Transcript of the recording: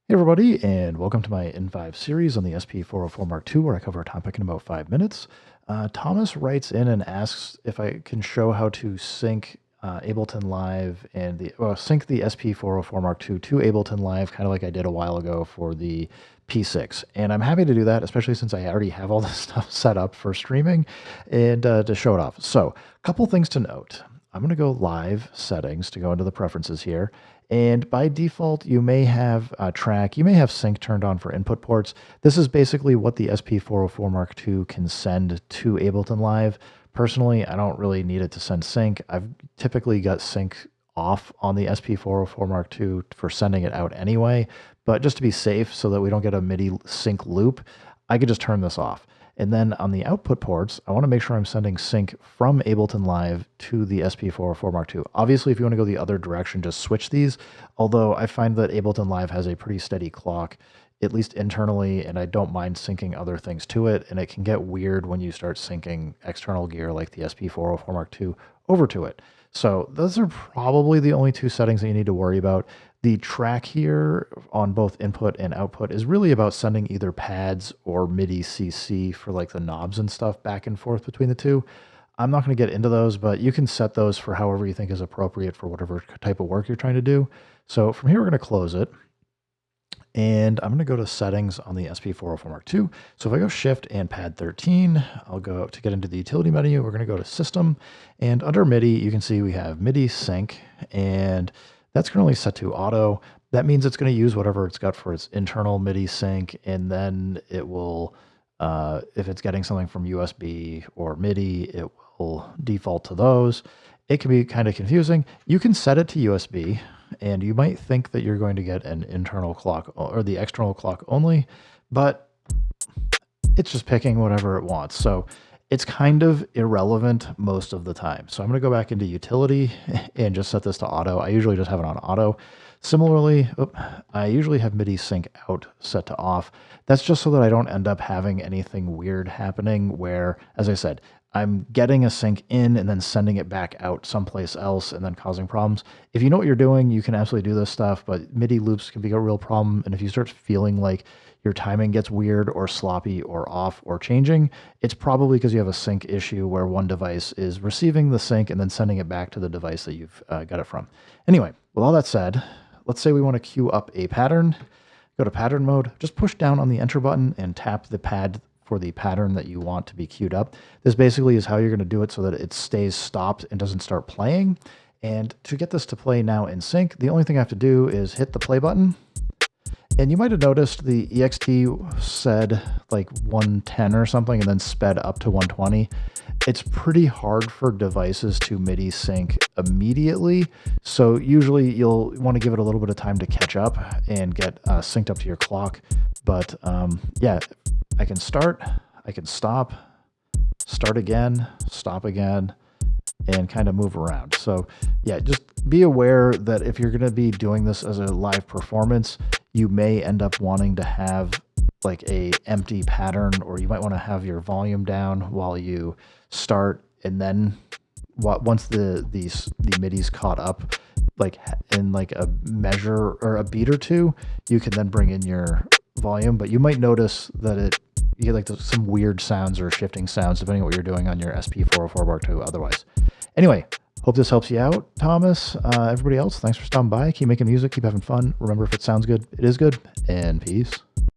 Hey everybody, and welcome to my N5 series on the SP404 Mark II, where I cover a topic in about 5 minutes. Thomas writes in and asks if I can show how to sync Ableton Live and sync the SP404 Mark II to Ableton Live, kind of like I did a while ago for the P6. And I'm happy to do that, especially since I already have all this stuff set up for streaming and to show it off. So, a couple things to note. I'm going to go live settings to go into the preferences here. And by default, you may have track, you may have sync turned on for input ports. This is basically what the SP404 Mark II can send to Ableton Live. Personally, I don't really need it to send sync. I've typically got sync off on the SP404 Mark II for sending it out anyway. But just to be safe so that we don't get a MIDI sync loop, I could just turn this off. And then on the output ports, I want to make sure I'm sending sync from Ableton Live to the SP404 Mark II. Obviously, if you want to go the other direction, just switch these. Although I find that Ableton Live has a pretty steady clock, at least internally, and I don't mind syncing other things to it. And it can get weird when you start syncing external gear like the SP404 Mark II over to it. So those are probably the only two settings that you need to worry about. The track here on both input and output is really about sending either pads or MIDI CC for like the knobs and stuff back and forth between the two. I'm not going to get into those, but you can set those for however you think is appropriate for whatever type of work you're trying to do. So from here, we're going to close it. And I'm going to go to settings on the SP404 Mark II. So if I go shift and pad 13, I'll go to get into the utility menu. We're going to go to system, and under MIDI, you can see we have MIDI sync, and that's currently set to auto. That means it's going to use whatever it's got for its internal MIDI sync, and then it will, if it's getting something from USB or MIDI, it will default to those. It can be kind of confusing. You can set it to USB, and you might think that you're going to get an internal clock or the external clock only, but it's just picking whatever it wants. So it's kind of irrelevant most of the time. So I'm going to go back into utility and just set this to auto. I usually just have it on auto. Similarly, I usually have MIDI sync out set to off. That's just so that I don't end up having anything weird happening where, as I said, I'm getting a sync in and then sending it back out someplace else and then causing problems. If you know what you're doing, you can absolutely do this stuff, but MIDI loops can be a real problem. And if you start feeling like your timing gets weird or sloppy or off or changing, it's probably because you have a sync issue where one device is receiving the sync and then sending it back to the device that you've got it from. Anyway, with all that said, let's say we want to queue up a pattern. Go to pattern mode, just push down on the enter button and tap the pad for the pattern that you want to be queued up. This basically is how you're going to do it so that it stays stopped and doesn't start playing. And to get this to play now in sync, the only thing I have to do is hit the play button. And you might have noticed the EXT said like 110 or something and then sped up to 120. It's pretty hard for devices to MIDI sync immediately. So usually you'll want to give it a little bit of time to catch up and get synced up to your clock. But yeah, I can start, I can stop, start again, stop again, and kind of move around. So yeah, just be aware that if you're going to be doing this as a live performance, you may end up wanting to have like a empty pattern, or you might want to have your volume down while you start, and then once the MIDI's caught up, like in like a measure or a beat or two, you can then bring in your volume. But you might notice that you get like some weird sounds or shifting sounds depending on what you're doing on your SP404 Mark II otherwise. Anyway, hope this helps you out, Thomas. Everybody else, thanks for stopping by. Keep making music, keep having fun. Remember, if it sounds good, it is good, and peace.